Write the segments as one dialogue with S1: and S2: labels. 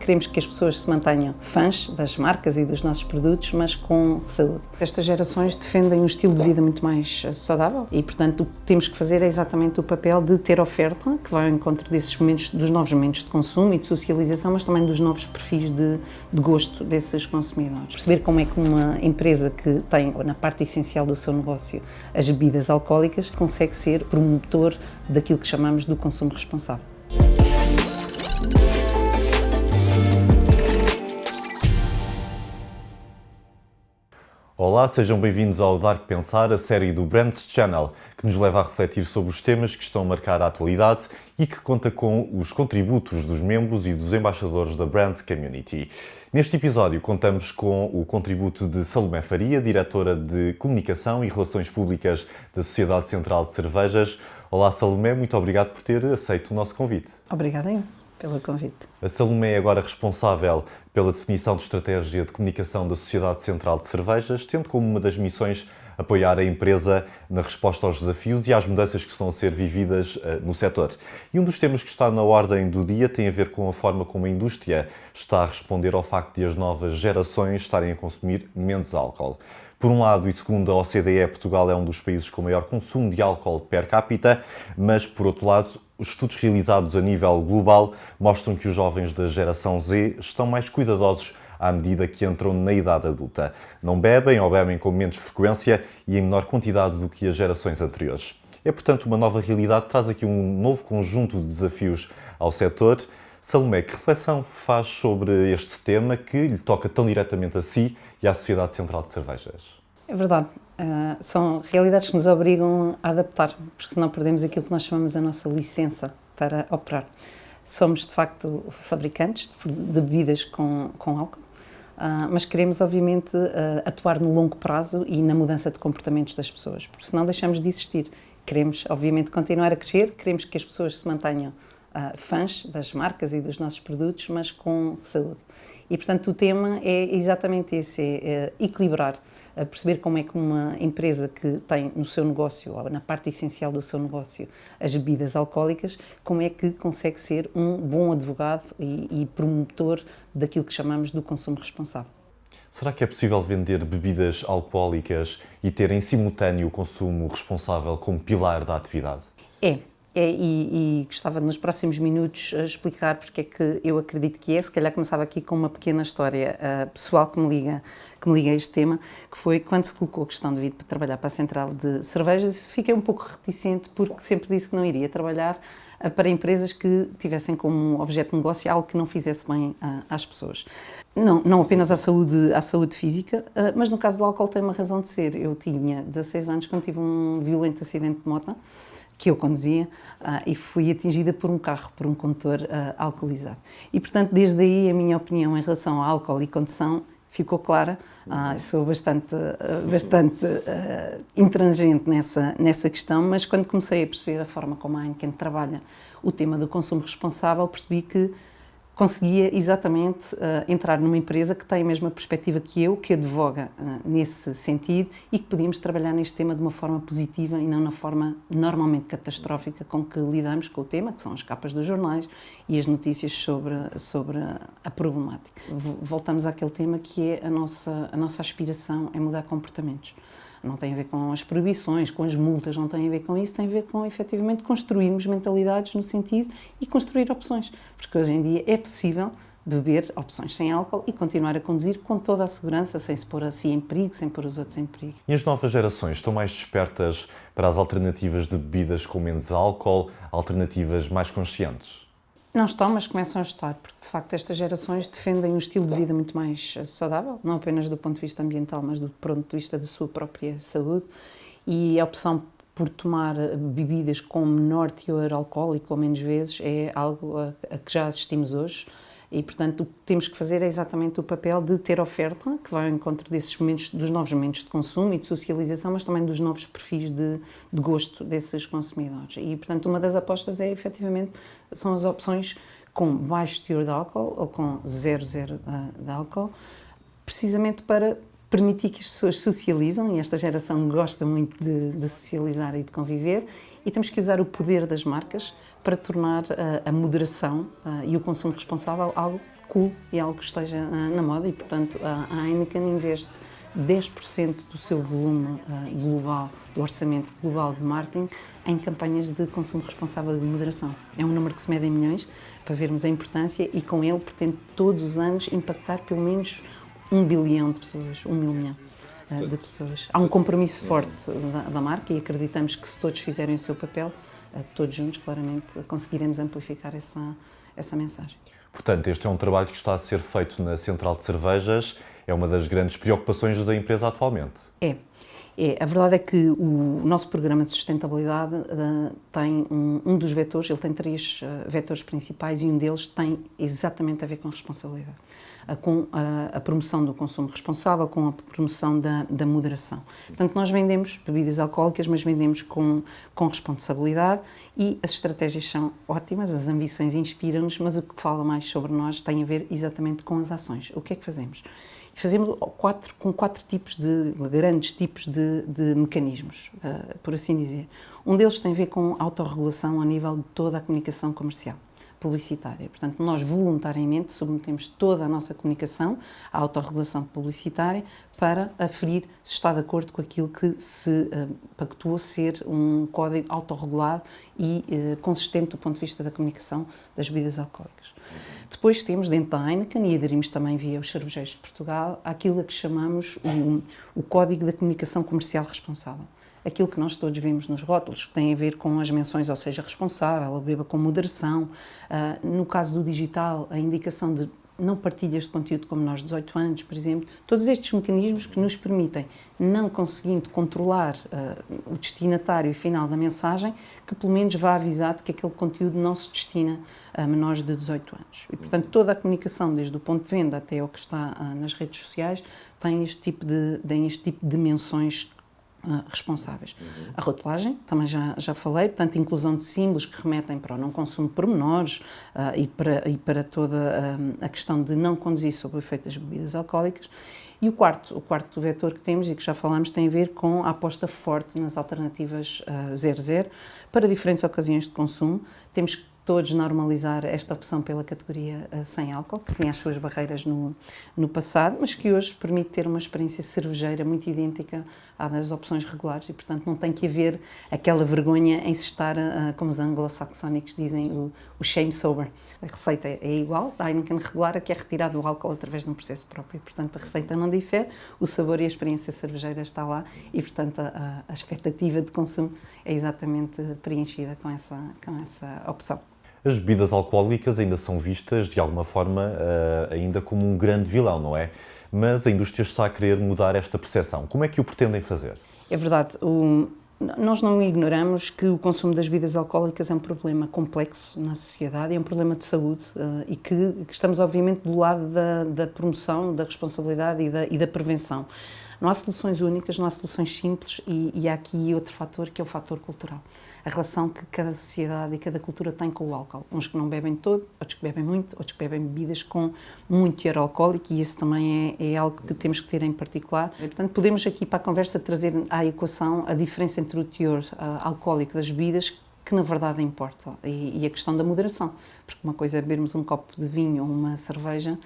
S1: queremos que as pessoas se mantenham fãs das marcas e dos nossos produtos, mas com saúde. Estas gerações defendem um estilo de vida muito mais saudável e, portanto, o que temos que fazer é exatamente o papel de ter oferta que vai ao encontro desses momentos, dos novos momentos de consumo e de socialização, mas também dos novos perfis de gosto desses consumidores. Perceber como é que uma empresa que tem na parte essencial do seu negócio as bebidas alcoólicas consegue ser promotor daquilo que chamamos do consumo responsável.
S2: Olá, sejam bem-vindos ao Dar que Pensar, a série do Brands Channel, que nos leva a refletir sobre os temas que estão a marcar a atualidade e que conta com os contributos dos membros e dos embaixadores da Brand Community. Neste episódio contamos com o contributo de Salomé Faria, diretora de Comunicação e Relações Públicas da Sociedade Central de Cervejas. Olá Salomé, muito obrigado por ter aceito o nosso convite.
S1: Obrigada eu pelo convite.
S2: A Salomé é agora responsável pela definição de estratégia de comunicação da Sociedade Central de Cervejas, tendo como uma das missões apoiar a empresa na resposta aos desafios e às mudanças que estão a ser vividas no setor. E um dos temas que está na ordem do dia tem a ver com a forma como a indústria está a responder ao facto de as novas gerações estarem a consumir menos álcool. Por um lado, e segundo a OCDE, Portugal é um dos países com maior consumo de álcool per capita, mas, por outro lado, os estudos realizados a nível global mostram que os jovens da geração Z estão mais cuidadosos à medida que entram na idade adulta. Não bebem ou bebem com menos frequência e em menor quantidade do que as gerações anteriores. É, portanto, uma nova realidade, traz aqui um novo conjunto de desafios ao setor. Salomé, que reflexão faz sobre este tema que lhe toca tão diretamente a si e à Sociedade Central de Cervejas?
S1: É verdade, são realidades que nos obrigam a adaptar, porque senão perdemos aquilo que nós chamamos a nossa licença para operar. Somos, de facto, fabricantes de bebidas com álcool, mas queremos, obviamente, atuar no longo prazo e na mudança de comportamentos das pessoas, porque senão deixamos de existir. Queremos, obviamente, continuar a crescer, queremos que as pessoas se mantenham fãs das marcas e dos nossos produtos, mas com saúde. E, portanto, o tema é exatamente esse, é equilibrar, perceber como é que uma empresa que tem no seu negócio, ou na parte essencial do seu negócio, as bebidas alcoólicas, como é que consegue ser um bom advogado e promotor daquilo que chamamos do consumo responsável.
S2: Será que é possível vender bebidas alcoólicas e ter em simultâneo o consumo responsável como pilar da atividade?
S1: E gostava nos próximos minutos explicar porque é que eu acredito que é. Se calhar começava aqui com uma pequena história pessoal que me liga a este tema, que foi quando se colocou a questão de vir para trabalhar para a Central de Cervejas, fiquei um pouco reticente porque sempre disse que não iria trabalhar para empresas que tivessem como objeto de negócio algo que não fizesse bem às pessoas. Não apenas à saúde física, mas no caso do álcool tem uma razão de ser. Eu tinha 16 anos quando tive um violento acidente de moto, que eu conduzia, e fui atingida por um carro, por um condutor alcoolizado. E, portanto, desde aí a minha opinião em relação ao álcool e condução ficou clara. Sou bastante intransigente nessa questão, mas quando comecei a perceber a forma como a Heineken trabalha o tema do consumo responsável, percebi que conseguia exatamente entrar numa empresa que tem a mesma perspectiva que eu, que advoga nesse sentido e que podíamos trabalhar neste tema de uma forma positiva e não na forma normalmente catastrófica com que lidamos com o tema, que são as capas dos jornais e as notícias sobre a problemática. Voltamos àquele tema que é a nossa aspiração é mudar comportamentos. Não tem a ver com as proibições, com as multas, não tem a ver com isso, tem a ver com, efetivamente, construirmos mentalidades no sentido e construir opções. Porque hoje em dia é possível beber opções sem álcool e continuar a conduzir com toda a segurança, sem se pôr a si em perigo, sem pôr os outros em perigo.
S2: E as novas gerações estão mais despertas para as alternativas de bebidas com menos álcool, alternativas mais conscientes?
S1: Não estão, mas começam a estar, porque de facto estas gerações defendem um estilo de vida muito mais saudável, não apenas do ponto de vista ambiental, mas do ponto de vista da sua própria saúde, e a opção por tomar bebidas com menor teor alcoólico ou menos vezes é algo a que já assistimos hoje. E, portanto, o que temos que fazer é exatamente o papel de ter oferta, que vai ao encontro desses momentos, dos novos momentos de consumo e de socialização, mas também dos novos perfis de gosto desses consumidores. E, portanto, uma das apostas é, efetivamente, são as opções com baixo teor de álcool ou com 0,0 de álcool, precisamente para permitir que as pessoas socializam, e esta geração gosta muito de socializar e de conviver, e temos que usar o poder das marcas para tornar a moderação e o consumo responsável algo cool e algo que esteja na moda e, portanto, a Heineken investe 10% do seu volume global, do orçamento global de marketing, em campanhas de consumo responsável e de moderação. É um número que se mede em milhões, para vermos a importância, e com ele pretende todos os anos impactar pelo menos 1 bilhão de pessoas, 1 milhão de pessoas. Há um compromisso forte da marca e acreditamos que se todos fizerem o seu papel, todos juntos, claramente, conseguiremos amplificar essa mensagem.
S2: Portanto, este é um trabalho que está a ser feito na Central de Cervejas. É uma das grandes preocupações da empresa atualmente.
S1: A verdade é que o nosso programa de sustentabilidade tem um dos vetores, ele tem 3 vetores principais e um deles tem exatamente a ver com a responsabilidade, com a promoção do consumo responsável, com a promoção da moderação. Portanto, nós vendemos bebidas alcoólicas, mas vendemos com responsabilidade e as estratégias são ótimas, as ambições inspiram-nos, mas o que fala mais sobre nós tem a ver exatamente com as ações. O que é que fazemos? Fazemos com 4 grandes tipos de mecanismos, por assim dizer. Um deles tem a ver com autorregulação a nível de toda a comunicação comercial, publicitária. Portanto, nós voluntariamente submetemos toda a nossa comunicação à autorregulação publicitária para aferir se está de acordo com aquilo que se pactuou ser um código autorregulado e consistente do ponto de vista da comunicação das bebidas alcoólicas. Depois temos dentro da Heineken, e aderimos também via os cervejeiros de Portugal, aquilo a que chamamos o Código da Comunicação Comercial Responsável. Aquilo que nós todos vemos nos rótulos, que tem a ver com as menções, ou seja, responsável, a beba com moderação. No caso do digital, a indicação de não partilhas de conteúdo como nós, 18 anos, por exemplo. Todos estes mecanismos que nos permitem, não conseguindo controlar o destinatário final da mensagem, que pelo menos vá avisar de que aquele conteúdo não se destina a menores de 18 anos. E, portanto, toda a comunicação, desde o ponto de venda até o que está nas redes sociais, tem este tipo de menções responsáveis. A rotulagem, também já falei, portanto, inclusão de símbolos que remetem para o não consumo de pormenores e para toda a questão de não conduzir sob o efeito das bebidas alcoólicas. E o quarto vetor que temos e que já falámos tem a ver com a aposta forte nas alternativas 00 para diferentes ocasiões de consumo. Temos que todos normalizar esta opção pela categoria sem álcool, que tinha as suas barreiras no passado, mas que hoje permite ter uma experiência cervejeira muito idêntica à das opções regulares e, portanto, não tem que haver aquela vergonha em se estar, como os anglo-saxónicos dizem, o shame sober. A receita é igual, a Heineken regular, que é retirado o álcool através de um processo próprio. Portanto, a receita não difere, o sabor e a experiência cervejeira está lá e, portanto, a expectativa de consumo é exatamente preenchida com essa opção.
S2: As bebidas alcoólicas ainda são vistas, de alguma forma, ainda como um grande vilão, não é? Mas a indústria está a querer mudar esta percepção. Como é que o pretendem fazer?
S1: É verdade. Nós não ignoramos que o consumo das bebidas alcoólicas é um problema complexo na sociedade, é um problema de saúde e que estamos, obviamente, do lado da promoção, da responsabilidade e da prevenção. Não há soluções únicas, não há soluções simples e há aqui outro fator, que é o fator cultural. A relação que cada sociedade e cada cultura tem com o álcool. Uns que não bebem todo, outros que bebem muito, outros que bebem bebidas com muito teor alcoólico e isso também é algo que temos que ter em particular. Portanto, podemos aqui para a conversa trazer à equação a diferença entre o teor alcoólico das bebidas, que na verdade importa, e a questão da moderação. Porque uma coisa é bebermos um copo de vinho ou uma cerveja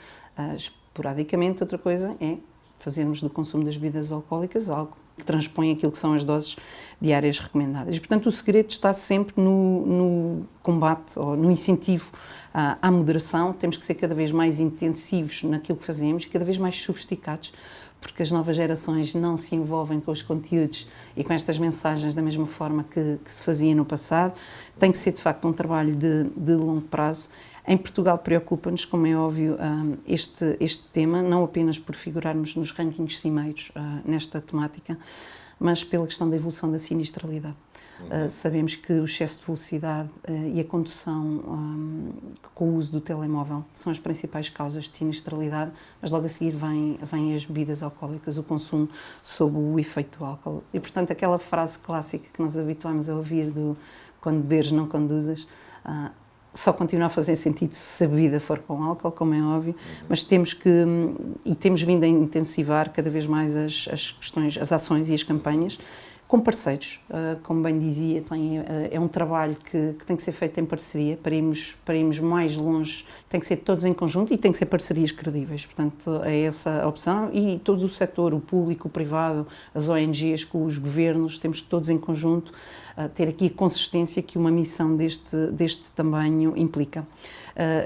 S1: esporadicamente, outra coisa é fazermos do consumo das bebidas alcoólicas algo que transpõe aquilo que são as doses diárias recomendadas. E, portanto, o segredo está sempre no combate ou no incentivo à moderação. Temos que ser cada vez mais intensivos naquilo que fazemos, cada vez mais sofisticados, porque as novas gerações não se envolvem com os conteúdos e com estas mensagens da mesma forma que se fazia no passado. Tem que ser, de facto, um trabalho de longo prazo. Em Portugal preocupa-nos, como é óbvio, este tema, não apenas por figurarmos nos rankings cimeiros nesta temática, mas pela questão da evolução da sinistralidade. Sabemos que o excesso de velocidade e a condução com o uso do telemóvel são as principais causas de sinistralidade, mas logo a seguir vêm as bebidas alcoólicas, o consumo sob o efeito do álcool. E, portanto, aquela frase clássica que nos habituamos a ouvir do quando beberes não conduzas, só continua a fazer sentido se a bebida for com álcool, como é óbvio, mas temos vindo a intensivar cada vez mais as questões, as ações e as campanhas com parceiros, como bem dizia, é um trabalho que tem que ser feito em parceria, para irmos mais longe, tem que ser todos em conjunto e tem que ser parcerias credíveis, portanto é essa a opção, e todo o setor, o público, o privado, as ONGs, com os governos, temos que todos em conjunto ter aqui a consistência que uma missão deste tamanho implica.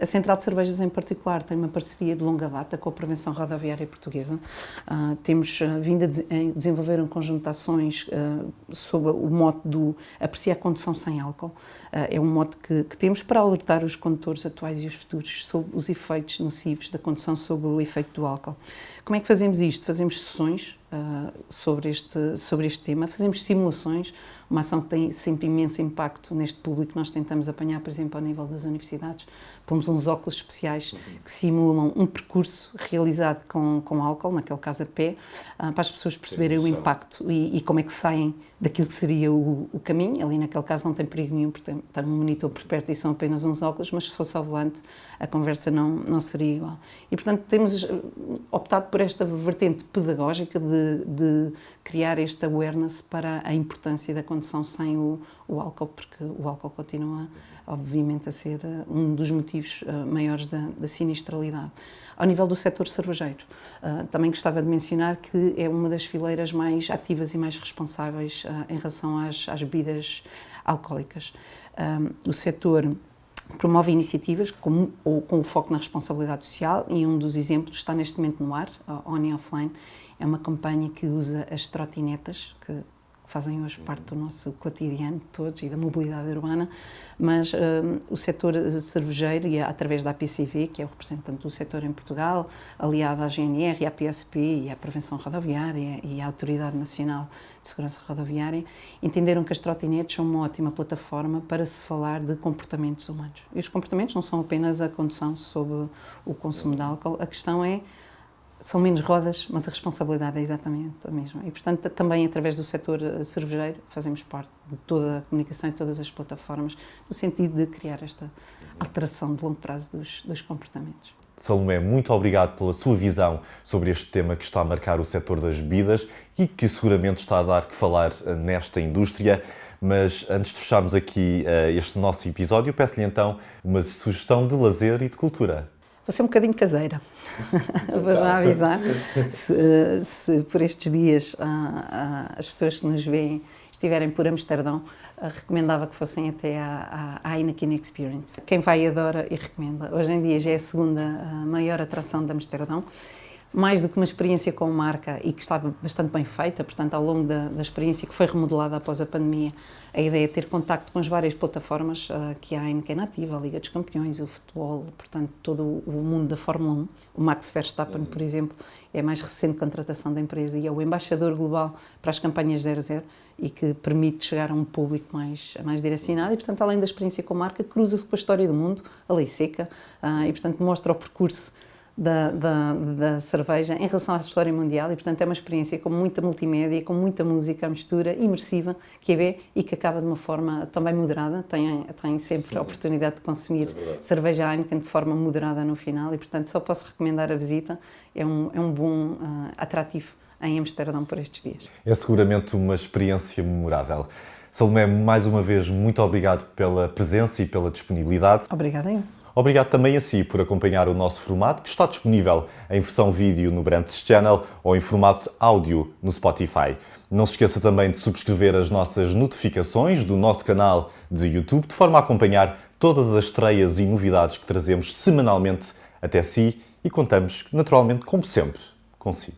S1: A Central de Cervejas, em particular, tem uma parceria de longa data com a Prevenção Rodoviária Portuguesa. Temos vindo a desenvolver um conjunto de ações sob o mote do apreciar a condução sem álcool. É um mote que temos para alertar os condutores atuais e os futuros sobre os efeitos nocivos da condução sob o efeito do álcool. Como é que fazemos isto? Fazemos sessões sobre este tema, fazemos simulações, uma ação que tem sempre imenso impacto neste público. Nós tentamos apanhar, por exemplo, ao nível das universidades, pomos uns óculos especiais que simulam um percurso realizado com álcool, naquele caso a pé, para as pessoas perceberem o impacto e como é que saem daquilo que seria o caminho. Ali naquele caso não tem perigo nenhum, porque tem um monitor por perto e são apenas uns óculos, mas se fosse ao volante a conversa não seria igual. E portanto temos optado por esta vertente pedagógica de criar este awareness para a importância da condução sem o álcool, porque o álcool continua obviamente a ser um dos motivos maiores da sinistralidade. Ao nível do setor cervejeiro, também gostava de mencionar que é uma das fileiras mais ativas e mais responsáveis em relação às bebidas alcoólicas. O setor promove iniciativas com o foco na responsabilidade social, e um dos exemplos está neste momento no ar, On e Offline. É uma campanha que usa as trotinetas, que fazem hoje parte do nosso cotidiano de todos e da mobilidade urbana, mas o setor cervejeiro, e através da APCV, que é o representante do setor em Portugal, aliado à GNR, à PSP e à Prevenção Rodoviária e à Autoridade Nacional de Segurança Rodoviária, entenderam que as trotinetes são uma ótima plataforma para se falar de comportamentos humanos. E os comportamentos não são apenas a condução sob o consumo de álcool, a questão são menos rodas, mas a responsabilidade é exatamente a mesma. E, portanto, também através do setor cervejeiro fazemos parte de toda a comunicação e todas as plataformas, no sentido de criar esta alteração de longo prazo dos comportamentos.
S2: Salomé, muito obrigado pela sua visão sobre este tema que está a marcar o setor das bebidas e que seguramente está a dar que falar nesta indústria. Mas antes de fecharmos aqui este nosso episódio, peço-lhe então uma sugestão de lazer e de cultura.
S1: Vou ser um bocadinho caseira, vou já avisar, se por estes dias as pessoas que nos veem estiverem por Amsterdão, recomendava que fossem até à Heineken Experience. Quem vai adora e recomenda. Hoje em dia já é a segunda maior atração de Amsterdão, mais do que uma experiência com marca e que está bastante bem feita, portanto, ao longo da experiência que foi remodelada após a pandemia, a ideia é ter contacto com as várias plataformas que há a Heineken ativa, a Liga dos Campeões, o futebol, portanto, todo o mundo da Fórmula 1. O Max Verstappen, por exemplo, é a mais recente contratação da empresa e é o embaixador global para as campanhas 00 e que permite chegar a um público mais direcionado e, portanto, além da experiência com marca, cruza-se com a história do mundo, a lei seca, e, portanto, mostra o percurso da cerveja em relação à história mundial e, portanto, é uma experiência com muita multimédia, com muita música, mistura, imersiva, que é bem e que acaba de uma forma também moderada. Tem sempre a oportunidade de consumir cerveja Heineken de forma moderada no final e, portanto, só posso recomendar a visita. É um bom atrativo em Amsterdão por estes dias.
S2: É seguramente uma experiência memorável. Salomé, mais uma vez, muito obrigado pela presença e pela disponibilidade.
S1: Obrigada eu.
S2: Obrigado também a si por acompanhar o nosso formato, que está disponível em versão vídeo no Brands Channel ou em formato áudio no Spotify. Não se esqueça também de subscrever as nossas notificações do nosso canal de YouTube, de forma a acompanhar todas as estreias e novidades que trazemos semanalmente até si e contamos, naturalmente, como sempre, consigo.